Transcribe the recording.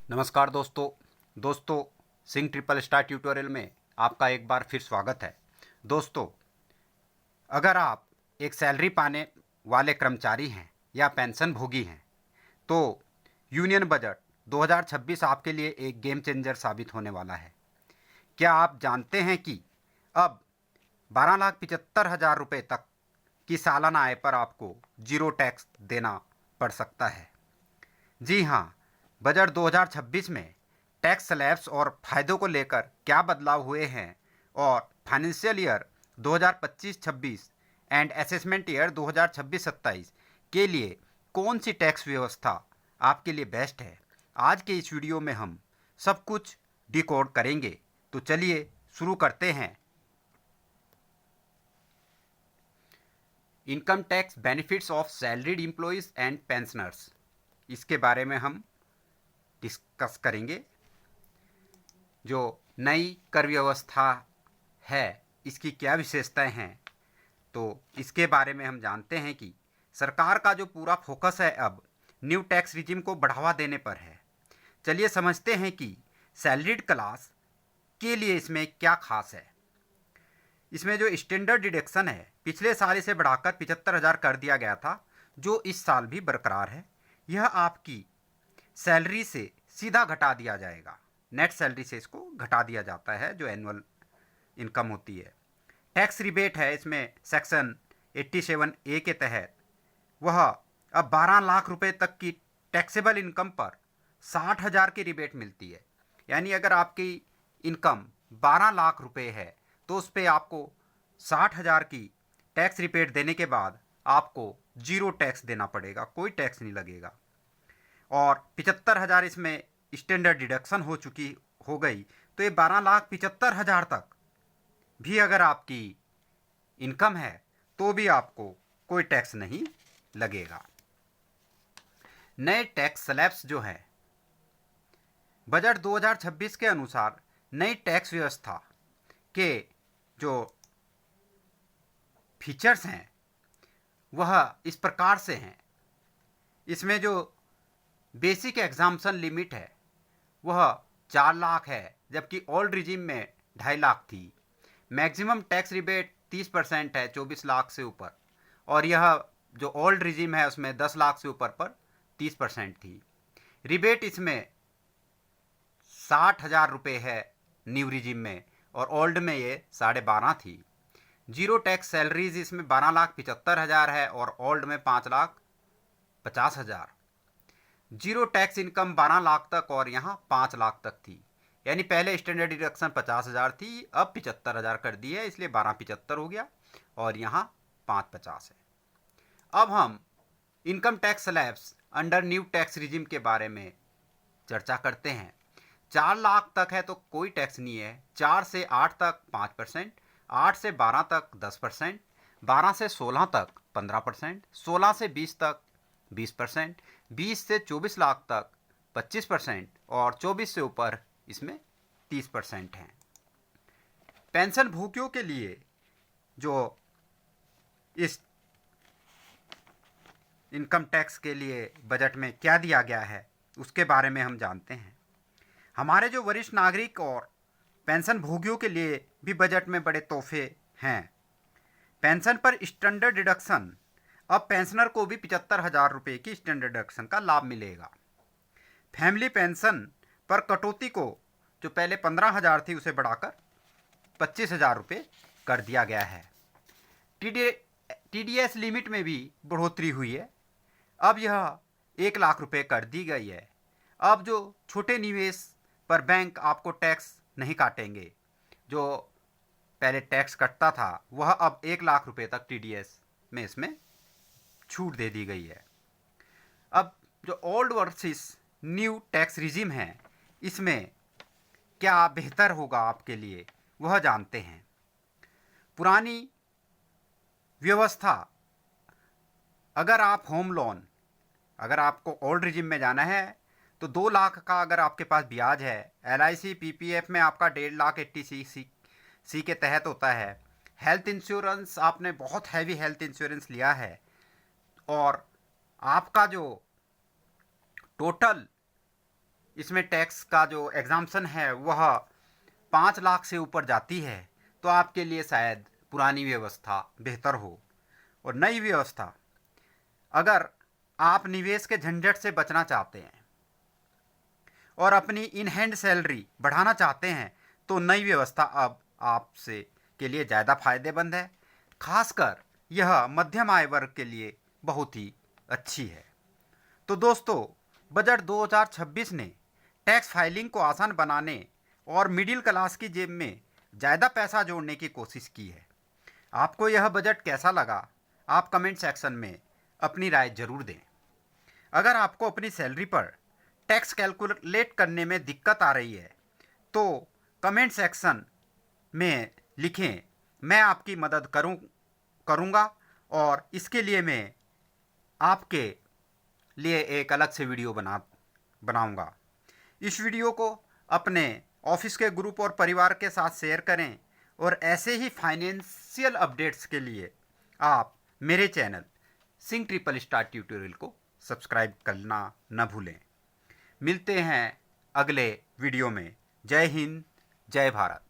नमस्कार दोस्तों Singh triple star tutorial में आपका एक बार फिर स्वागत है। दोस्तों, अगर आप एक सैलरी पाने वाले कर्मचारी हैं या पेंशन भोगी हैं तो यूनियन बजट 2026 आपके लिए एक गेम चेंजर साबित होने वाला है। क्या आप जानते हैं कि अब 12,75,000 रुपये तक की सालाना आय पर आपको जीरो टैक्स देना पड़ सकता है। जी हाँ, बजट 2026 में टैक्स स्लैब्स और फायदों को लेकर क्या बदलाव हुए हैं और financial year 2025-26 and assessment year 2026-27 के लिए कौन सी टैक्स व्यवस्था आपके लिए बेस्ट है, आज के इस वीडियो में हम सब कुछ डिकोड करेंगे। तो चलिए शुरू करते हैं। Income tax benefits of salaried employees and pensioners, इसके बारे में हम डिस्कस करेंगे। जो नई कर व्यवस्था है इसकी क्या विशेषताएं हैं, तो इसके बारे में हम जानते हैं कि सरकार का जो पूरा फोकस है अब न्यू टैक्स रिजिम को बढ़ावा देने पर है। चलिए समझते हैं कि सैलरीड क्लास के लिए इसमें क्या खास है। इसमें जो स्टैंडर्ड डिडक्शन है पिछले साल इसे बढ़ाकर 75,000 कर दिया गया था, जो इस साल भी बरकरार है। यह आपकी सैलरी से सीधा घटा दिया जाएगा, नेट सैलरी से इसको घटा दिया जाता है जो एनुअल इनकम होती है। टैक्स रिबेट है इसमें सेक्शन 87A के तहत, वह अब 12 लाख रुपए तक की टैक्सेबल इनकम पर 60,000 की रिबेट मिलती है। यानी अगर आपकी इनकम 12 लाख रुपए है तो उस पर आपको 60,000 की टैक्स रिबेट देने के बाद आपको जीरो टैक्स देना पड़ेगा, कोई टैक्स नहीं लगेगा। और 75,000 इसमें स्टैंडर्ड डिडक्शन हो गई, तो ये 12,75,000 तक भी अगर आपकी इनकम है तो भी आपको कोई टैक्स नहीं लगेगा। नए टैक्स स्लैब्स जो है बजट 2026 के अनुसार नई टैक्स व्यवस्था के जो फीचर्स हैं वह इस प्रकार से हैं। इसमें जो बेसिक एग्जाम्पशन लिमिट है वह 4 लाख है, जबकि ओल्ड रिजीम में 2.5 लाख थी। मैक्सिमम टैक्स रिबेट 30% है 24 लाख से ऊपर, और यह जो ओल्ड रिजीम है उसमें 10 लाख से ऊपर पर 30% थी। रिबेट इसमें 60,000 रुपये है न्यू रिजीम में, और ओल्ड में ये 12.5 थी। जीरो टैक्स सैलरीज इसमें 12,75,000 है और ओल्ड में 5,50,000। जीरो टैक्स इनकम 12 लाख तक और यहाँ 5 लाख तक थी। यानी पहले स्टैंडर्ड डिडक्शन 50,000 थी, अब 75,000 कर दी है, इसलिए 12,75 हो गया और यहाँ 5,50 है। अब हम income tax slabs under new tax regime के बारे में चर्चा करते हैं। 4 लाख तक है तो कोई टैक्स नहीं है, 4 से 8 तक 5%, 8 से 12 तक 10%, 12 से 16 तक 15%, 16 से 20 तक 20%, 20 से 24 लाख तक 25% और 24 से ऊपर इसमें 30% हैं। पेंशन भोगियों के लिए जो इस इनकम टैक्स के लिए बजट में क्या दिया गया है उसके बारे में हम जानते हैं। हमारे जो वरिष्ठ नागरिक और पेंशन भोगियों के लिए भी बजट में बड़े तोहफे हैं। पेंशन पर स्टैंडर्ड डिडक्शन, अब पेंशनर को भी 75,000 रुपये की स्टैंडर्ड डिडक्शन का लाभ मिलेगा। फैमिली पेंशन पर कटौती को जो पहले 15,000 थी उसे बढ़ाकर 25,000 रुपये कर दिया गया है। TDS लिमिट में भी बढ़ोतरी हुई है, अब यह 1 लाख रुपये कर दी गई है। अब जो छोटे निवेश पर बैंक आपको टैक्स नहीं काटेंगे, जो पहले टैक्स कटता था वह अब 1 लाख रुपये तक TDS में इसमें छूट दे दी गई है। अब जो old versus new tax regime है इसमें क्या बेहतर होगा आपके लिए वह जानते हैं। पुरानी व्यवस्था, अगर आप होम लोन, अगर आपको ओल्ड रिजिम में जाना है तो 2 लाख का अगर आपके पास ब्याज है, LIC PPF में आपका 1.5 लाख 80C के तहत होता है। हेल्थ इंश्योरेंस, आपने बहुत हैवी हेल्थ इंश्योरेंस लिया है और आपका जो टोटल इसमें टैक्स का जो एग्जाम्पशन है वह 5 लाख से ऊपर जाती है तो आपके लिए शायद पुरानी व्यवस्था बेहतर हो। और नई व्यवस्था, अगर आप निवेश के झंझट से बचना चाहते हैं और अपनी इन हैंड सैलरी बढ़ाना चाहते हैं तो नई व्यवस्था अब आपसे के लिए ज़्यादा फायदेमंद है। खासकर यह मध्यम आय वर्ग के लिए बहुत ही अच्छी है। तो दोस्तों, बजट 2026 ने टैक्स फाइलिंग को आसान बनाने और मिडिल क्लास की जेब में ज़्यादा पैसा जोड़ने की कोशिश की है। आपको यह बजट कैसा लगा? आप कमेंट सेक्शन में अपनी राय ज़रूर दें। अगर आपको अपनी सैलरी पर टैक्स कैलकुलेट करने में दिक्कत आ रही है तो कमेंट सेक्शन में लिखें, मैं आपकी मदद करूँगा और इसके लिए मैं आपके लिए एक अलग से वीडियो बनाऊँगा। इस वीडियो को अपने ऑफिस के ग्रुप और परिवार के साथ शेयर करें और ऐसे ही फाइनेंशियल अपडेट्स के लिए आप मेरे channel Singh triple star tutorial को सब्सक्राइब करना न भूलें। मिलते हैं अगले वीडियो में। जय हिंद, जय भारत।